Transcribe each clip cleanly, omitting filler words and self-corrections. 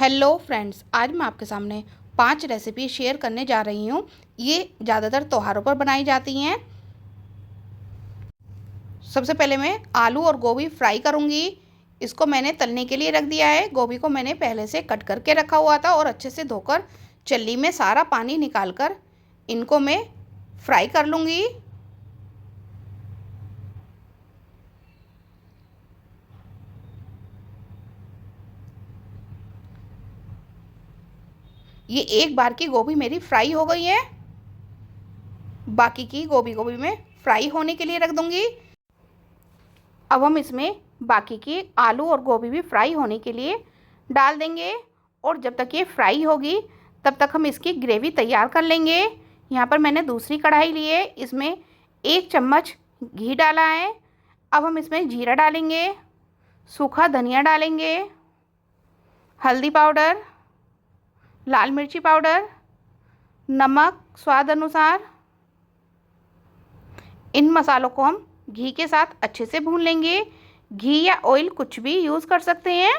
Hello friends, आज मैं आपके सामने 5 रेसिपी शेयर करने जा रही हूँ। ये ज़्यादातर त्योहारों पर बनाई जाती हैं। सबसे पहले मैं आलू और गोभी फ्राई करूँगी। इसको मैंने तलने के लिए रख दिया है। गोभी को मैंने पहले से कट करके रखा हुआ था और अच्छे से धोकर चल्ली में सारा पानी निकाल कर इनको मैं फ्राई कर लूँगी। ये एक बार की गोभी मेरी फ्राई हो गई है। बाकी की गोभी को भी मैं फ्राई होने के लिए रख दूँगी। अब हम इसमें बाकी की आलू और गोभी भी फ्राई होने के लिए डाल देंगे और जब तक ये फ्राई होगी तब तक हम इसकी ग्रेवी तैयार कर लेंगे। यहाँ पर मैंने दूसरी कढ़ाई ली है, इसमें 1 चम्मच घी डाला है। अब हम इसमें जीरा डालेंगे, सूखा धनिया डालेंगे, हल्दी पाउडर, लाल मिर्ची पाउडर, नमक स्वाद अनुसार। इन मसालों को हम घी के साथ अच्छे से भून लेंगे। घी या ऑयल कुछ भी यूज़ कर सकते हैं।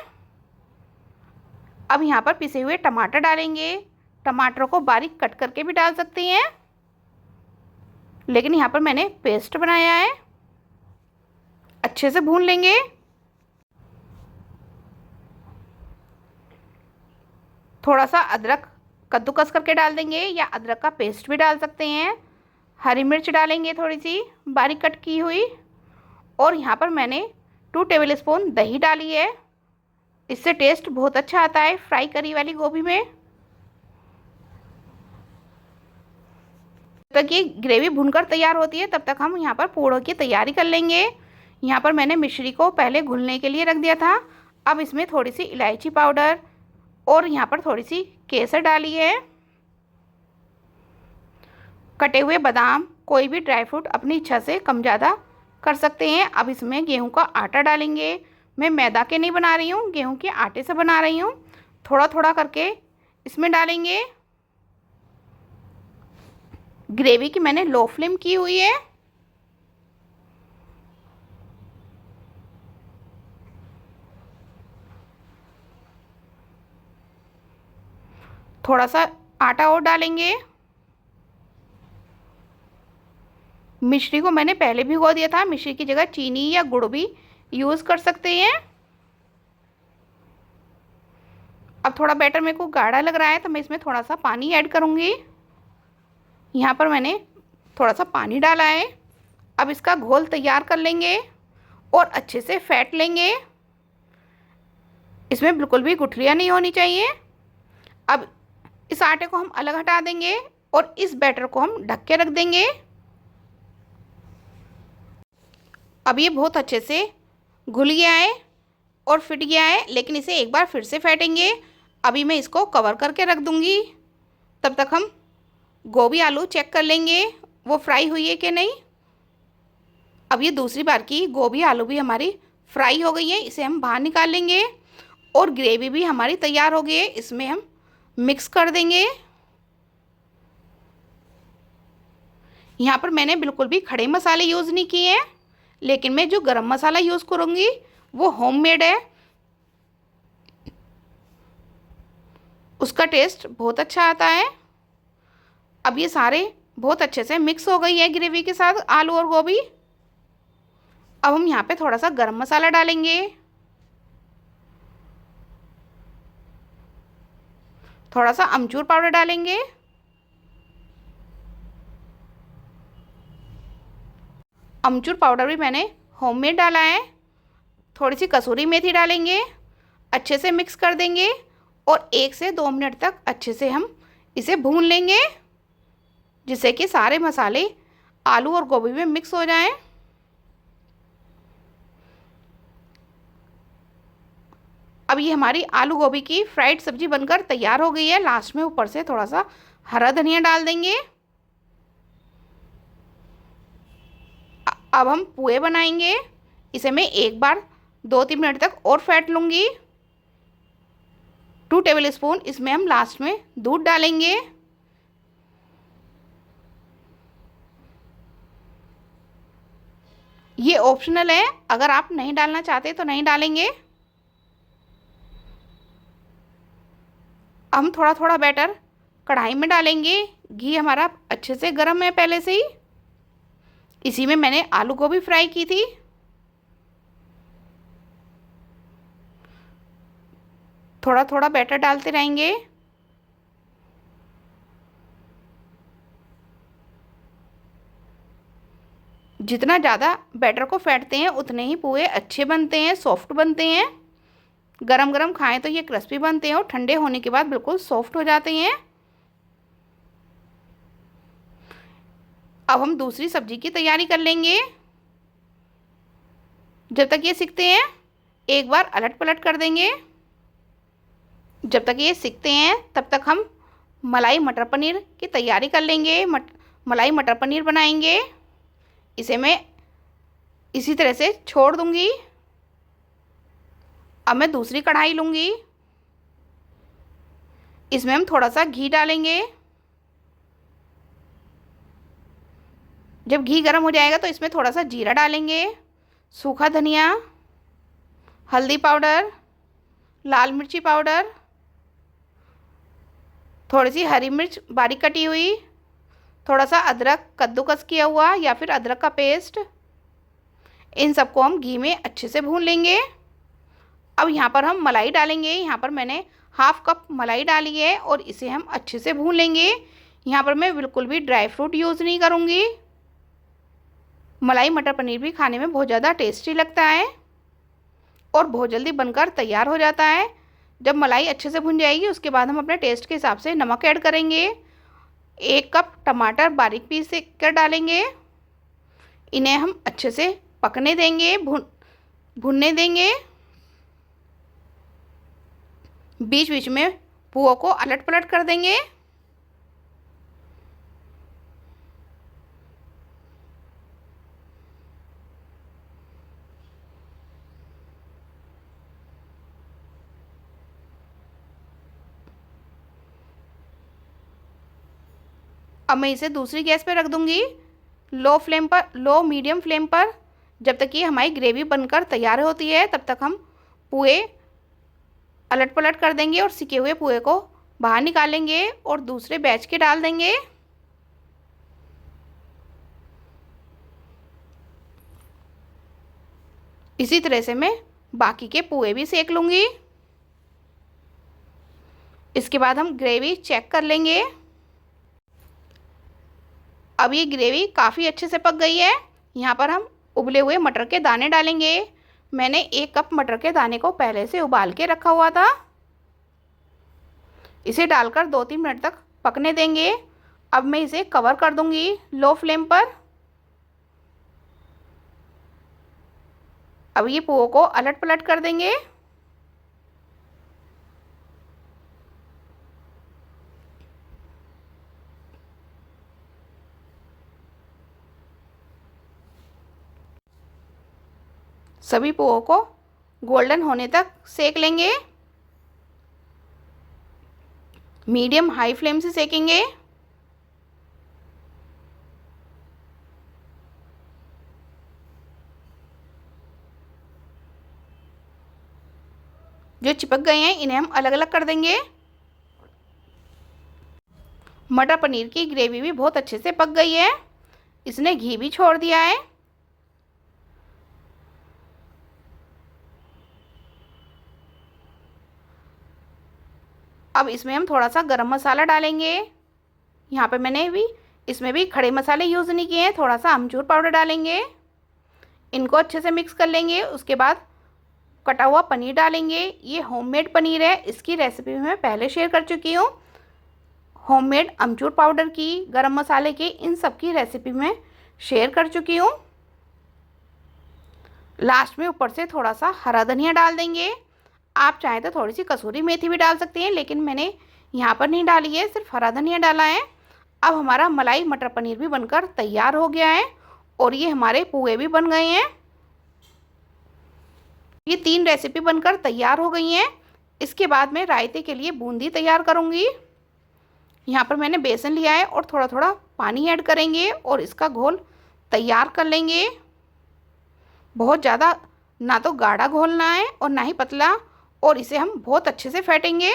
अब यहाँ पर पिसे हुए टमाटर डालेंगे। टमाटर को बारीक कट करके भी डाल सकते हैं, लेकिन यहाँ पर मैंने पेस्ट बनाया है। अच्छे से भून लेंगे। थोड़ा सा अदरक कद्दूकस करके डाल देंगे या अदरक का पेस्ट भी डाल सकते हैं। हरी मिर्च डालेंगे थोड़ी सी बारीक कट की हुई। और यहाँ पर मैंने 2 टेबलस्पून दही डाली है। इससे टेस्ट बहुत अच्छा आता है फ्राई करी वाली गोभी में। तब तक ये ग्रेवी भुनकर तैयार होती है तब तक हम यहाँ पर पूड़ों की तैयारी कर लेंगे। यहाँ पर मैंने मिश्री को पहले घुलने के लिए रख दिया था। अब इसमें थोड़ी सी इलायची पाउडर और यहाँ पर थोड़ी सी केसर डाली है। कटे हुए बादाम, कोई भी ड्राई फ्रूट अपनी इच्छा से कम ज़्यादा कर सकते हैं। अब इसमें गेहूं का आटा डालेंगे। मैं मैदा के नहीं बना रही हूँ, गेहूं के आटे से बना रही हूँ। थोड़ा थोड़ा करके इसमें डालेंगे। ग्रेवी की मैंने लो फ्लेम की हुई है। थोड़ा सा आटा और डालेंगे। मिश्री को मैंने पहले भिगो दिया था। मिश्री की जगह चीनी या गुड़ भी यूज़ कर सकते हैं। अब थोड़ा बैटर मेरे को गाढ़ा लग रहा है तो मैं इसमें थोड़ा सा पानी ऐड करूँगी। यहाँ पर मैंने थोड़ा सा पानी डाला है। अब इसका घोल तैयार कर लेंगे और अच्छे से फेंट लेंगे। इसमें बिल्कुल भी गुठलियाँ नहीं होनी चाहिए। अब इस आटे को हम अलग हटा देंगे और इस बैटर को हम ढक के रख देंगे। अब ये बहुत अच्छे से घुल गया है और फिट गया है, लेकिन इसे एक बार फिर से फेंटेंगे। अभी मैं इसको कवर करके रख दूँगी। तब तक हम गोभी आलू चेक कर लेंगे वो फ्राई हुई है कि नहीं। अब ये दूसरी बार की गोभी आलू भी हमारी फ्राई हो गई है। इसे हम बाहर निकाल लेंगे और ग्रेवी भी हमारी तैयार हो गई है। इसमें हम मिक्स कर देंगे। यहाँ पर मैंने बिल्कुल भी खड़े मसाले यूज़ नहीं किए हैं, लेकिन मैं जो गरम मसाला यूज़ करूँगी वो होममेड है। उसका टेस्ट बहुत अच्छा आता है। अब ये सारे बहुत अच्छे से मिक्स हो गई है ग्रेवी के साथ आलू और गोभी। अब हम यहाँ पे थोड़ा सा गरम मसाला डालेंगे, थोड़ा सा अमचूर पाउडर डालेंगे, अमचूर पाउडर भी मैंने होममेड डाला है। थोड़ी सी कसूरी मेथी डालेंगे। अच्छे से मिक्स कर देंगे और 1 से 2 मिनट तक अच्छे से हम इसे भून लेंगे, जिससे कि सारे मसाले आलू और गोभी में मिक्स हो जाएं। अब ये हमारी आलू गोभी की फ्राइड सब्जी बनकर तैयार हो गई है। लास्ट में ऊपर से थोड़ा सा हरा धनिया डाल देंगे। अब हम पुए बनाएंगे। इसे मैं एक बार 2-3 मिनट तक और फेंट लूँगी। 2 टेबलस्पून इसमें हम लास्ट में दूध डालेंगे। ये ऑप्शनल है, अगर आप नहीं डालना चाहते तो नहीं डालेंगे। हम थोड़ा थोड़ा बैटर कढ़ाई में डालेंगे। घी हमारा अच्छे से गर्म है पहले से ही। इसी में मैंने आलू गोभी फ्राई की थी। थोड़ा थोड़ा बैटर डालते रहेंगे। जितना ज़्यादा बैटर को फेंटते हैं उतने ही पोहे अच्छे बनते हैं, सॉफ्ट बनते हैं। गरम गरम खाएं तो ये क्रिस्पी बनते हैं और ठंडे होने के बाद बिल्कुल सॉफ्ट हो जाते हैं। अब हम दूसरी सब्जी की तैयारी कर लेंगे। जब तक ये सिकते हैं एक बार अलट पलट कर देंगे। जब तक ये सिकते हैं तब तक हम मलाई मटर पनीर की तैयारी कर लेंगे। मलाई मटर पनीर बनाएंगे। इसे मैं इसी तरह से छोड़ दूंगी। अब मैं दूसरी कढ़ाई लूँगी। इसमें हम थोड़ा सा घी डालेंगे। जब घी गर्म हो जाएगा तो इसमें थोड़ा सा जीरा डालेंगे, सूखा धनिया, हल्दी पाउडर, लाल मिर्ची पाउडर, थोड़ी सी हरी मिर्च बारीक कटी हुई, थोड़ा सा अदरक कद्दूकस किया हुआ या फिर अदरक का पेस्ट। इन सबको हम घी में अच्छे से भून लेंगे। अब यहाँ पर हम मलाई डालेंगे। यहाँ पर मैंने हाफ कप मलाई डाली है और इसे हम अच्छे से भून लेंगे। यहाँ पर मैं बिल्कुल भी ड्राई फ्रूट यूज़ नहीं करूँगी। मलाई मटर पनीर भी खाने में बहुत ज़्यादा टेस्टी लगता है और बहुत जल्दी बनकर तैयार हो जाता है। जब मलाई अच्छे से भुन जाएगी उसके बाद हम अपने टेस्ट के हिसाब से नमक ऐड करेंगे। 1 कप टमाटर बारीक पीस कर डालेंगे। इन्हें हम अच्छे से पकने देंगे, भुनने देंगे। बीच बीच में पुआ को अलट पलट कर देंगे। अब मैं इसे दूसरी गैस पर रख दूंगी, लो मीडियम फ्लेम पर। जब तक ये हमारी ग्रेवी बनकर तैयार होती है तब तक हम पुए अलट पलट कर देंगे और सिके हुए पुए को बाहर निकालेंगे और दूसरे बैच के डाल देंगे। इसी तरह से मैं बाकी के पुए भी सेक लूँगी। इसके बाद हम ग्रेवी चेक कर लेंगे। अब ये ग्रेवी काफ़ी अच्छे से पक गई है। यहाँ पर हम उबले हुए मटर के दाने डालेंगे। मैंने 1 कप मटर के दाने को पहले से उबाल के रखा हुआ था। इसे डालकर 2-3 मिनट तक पकने देंगे। अब मैं इसे कवर कर दूंगी लो फ्लेम पर। अब ये पुओं को अलट पलट कर देंगे। सभी पुओं को गोल्डन होने तक सेक लेंगे। मीडियम हाई फ्लेम से सेकेंगे। जो चिपक गए हैं इन्हें हम अलग अलग कर देंगे। मटर पनीर की ग्रेवी भी बहुत अच्छे से पक गई है। इसने घी भी छोड़ दिया है। अब इसमें हम थोड़ा सा गरम मसाला डालेंगे। यहाँ पे मैंने भी इसमें भी खड़े मसाले यूज़ नहीं किए हैं। थोड़ा सा अमचूर पाउडर डालेंगे। इनको अच्छे से मिक्स कर लेंगे। उसके बाद कटा हुआ पनीर डालेंगे। ये होममेड पनीर है। इसकी रेसिपी मैं पहले शेयर कर चुकी हूँ। होममेड अमचूर पाउडर की, गरम मसाले की, इन सब की रेसिपी मैं शेयर कर चुकी हूँ। लास्ट में ऊपर से थोड़ा सा हरा धनिया डाल देंगे। आप चाहें तो थोड़ी सी कसूरी मेथी भी डाल सकते हैं, लेकिन मैंने यहाँ पर नहीं डाली है, सिर्फ हरा धनिया डाला है। अब हमारा मलाई मटर पनीर भी बनकर तैयार हो गया है और ये हमारे पुए भी बन गए हैं। ये 3 रेसिपी बनकर तैयार हो गई हैं। इसके बाद मैं रायते के लिए बूंदी तैयार करूँगी। यहाँ पर मैंने बेसन लिया है और थोड़ा थोड़ा पानी ऐड करेंगे और इसका घोल तैयार कर लेंगे। बहुत ज़्यादा ना तो गाढ़ा घोलना है और ना ही पतला, और इसे हम बहुत अच्छे से फेंटेंगे।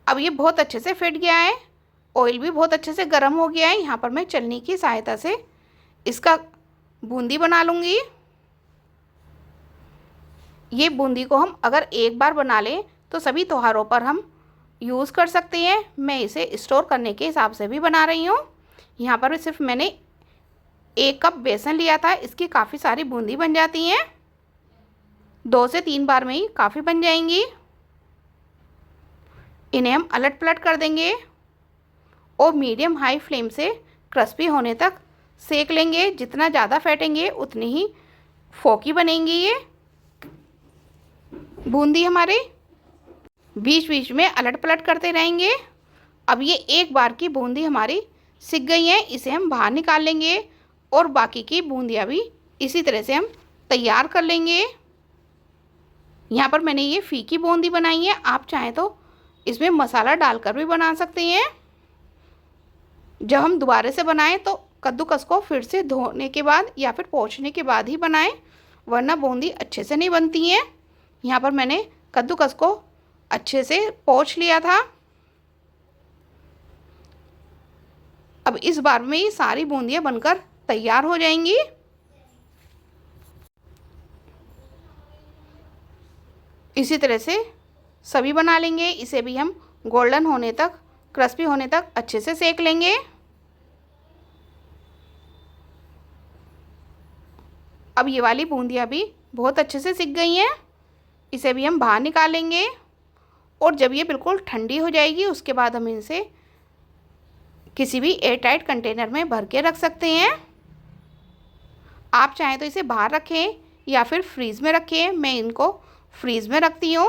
अब ये बहुत अच्छे से फिट गया है, ऑयल भी बहुत अच्छे से गर्म हो गया है। यहाँ पर मैं छलनी की सहायता से इसका बूंदी बना लूँगी। ये बूंदी को हम अगर एक बार बना लें तो सभी त्योहारों पर हम यूज़ कर सकते हैं। मैं इसे स्टोर करने के हिसाब से भी बना रही हूँ। यहाँ पर सिर्फ मैंने 1 कप बेसन लिया था, इसकी काफ़ी सारी बूंदी बन जाती हैं। 2 से 3 बार में ही काफ़ी बन जाएंगी। इन्हें हम अलट पलट कर देंगे और मीडियम हाई फ्लेम से क्रिस्पी होने तक सेक लेंगे। जितना ज़्यादा फेंटेंगे उतनी ही फोकी बनेंगी ये बूंदी हमारे। बीच बीच में अलट पलट करते रहेंगे। अब ये एक बार की बूंदी हमारी सिक गई है, इसे हम बाहर निकाल लेंगे और बाकी की बूंदियाँ भी इसी तरह से हम तैयार कर लेंगे। यहाँ पर मैंने ये फीकी बूंदी बनाई है, आप चाहें तो इसमें मसाला डालकर भी बना सकते हैं। जब हम दोबारा से बनाएं तो कद्दूकस को फिर से धोने के बाद या फिर पोंछने के बाद ही बनाएं, वरना बूंदी अच्छे से नहीं बनती हैं। यहाँ पर मैंने कद्दूकस को अच्छे से पोंछ लिया था। अब इस बार में ये सारी बूंदियाँ बनकर तैयार हो जाएंगी। इसी तरह से सभी बना लेंगे। इसे भी हम गोल्डन होने तक, क्रिस्पी होने तक अच्छे से सेक लेंगे। अब ये वाली बूंदियाँ भी बहुत अच्छे से सिक गई हैं, इसे भी हम बाहर निकाल लेंगे। और जब ये बिल्कुल ठंडी हो जाएगी उसके बाद हम इसे किसी भी एयरटाइट कंटेनर में भर के रख सकते हैं। आप चाहें तो इसे बाहर रखें या फिर फ्रीज़ में रखें। मैं इनको फ्रीज़ में रखती हूँ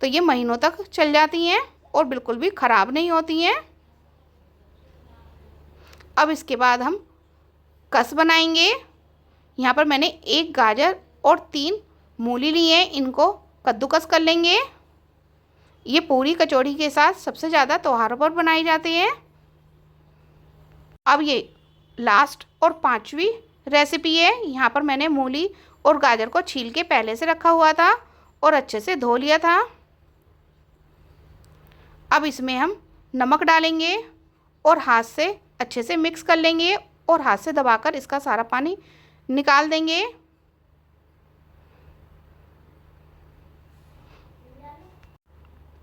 तो ये महीनों तक चल जाती हैं और बिल्कुल भी ख़राब नहीं होती हैं। अब इसके बाद हम कस बनाएंगे। यहाँ पर मैंने 1 गाजर और 3 मूली लिए हैं, इनको कद्दूकस कर लेंगे। ये पूरी कचौड़ी के साथ सबसे ज़्यादा त्योहारों पर बनाए जाते हैं। अब ये लास्ट और 5वीं रेसिपी है। यहाँ पर मैंने मूली और गाजर को छील के पहले से रखा हुआ था और अच्छे से धो लिया था। अब इसमें हम नमक डालेंगे और हाथ से अच्छे से मिक्स कर लेंगे और हाथ से दबाकर इसका सारा पानी निकाल देंगे।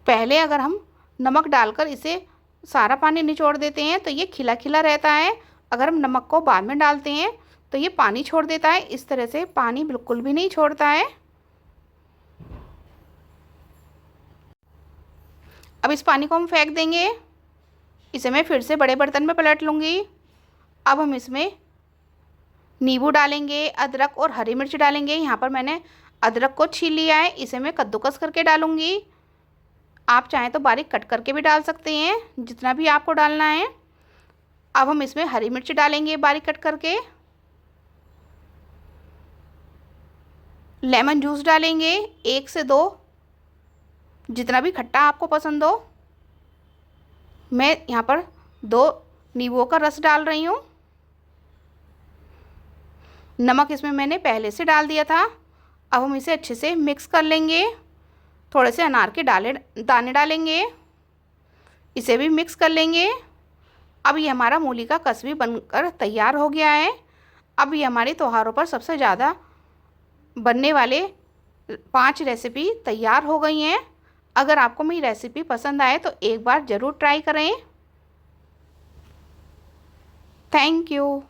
पहले अगर हम नमक डालकर इसे सारा पानी निचोड़ देते हैं तो ये खिला खिला रहता है। अगर हम नमक को बाद में डालते हैं तो ये पानी छोड़ देता है। इस तरह से पानी बिल्कुल भी नहीं छोड़ता है। अब इस पानी को हम फेंक देंगे। इसे मैं फिर से बड़े बर्तन में पलट लूँगी। अब हम इसमें नींबू डालेंगे, अदरक और हरी मिर्च डालेंगे। यहाँ पर मैंने अदरक को छील लिया है, इसे मैं कद्दूकस करके डालूँगी। आप चाहें तो बारीक कट करके भी डाल सकते हैं, जितना भी आपको डालना है। अब हम इसमें हरी मिर्च डालेंगे बारीक कट करके। लेमन जूस डालेंगे 1 से 2, जितना भी खट्टा आपको पसंद हो। मैं यहाँ पर 2 नींबुओं का रस डाल रही हूँ। नमक इसमें मैंने पहले से डाल दिया था। अब हम इसे अच्छे से मिक्स कर लेंगे। थोड़े से अनार के दाने डालेंगे, इसे भी मिक्स कर लेंगे। अब ये हमारा मूली का कस भी बनकर तैयार हो गया है। अब ये हमारे त्योहारों पर सबसे ज़्यादा बनने वाले 5 रेसिपी तैयार हो गई हैं। अगर आपको मेरी रेसिपी पसंद आए तो एक बार ज़रूर ट्राई करें। Thank you.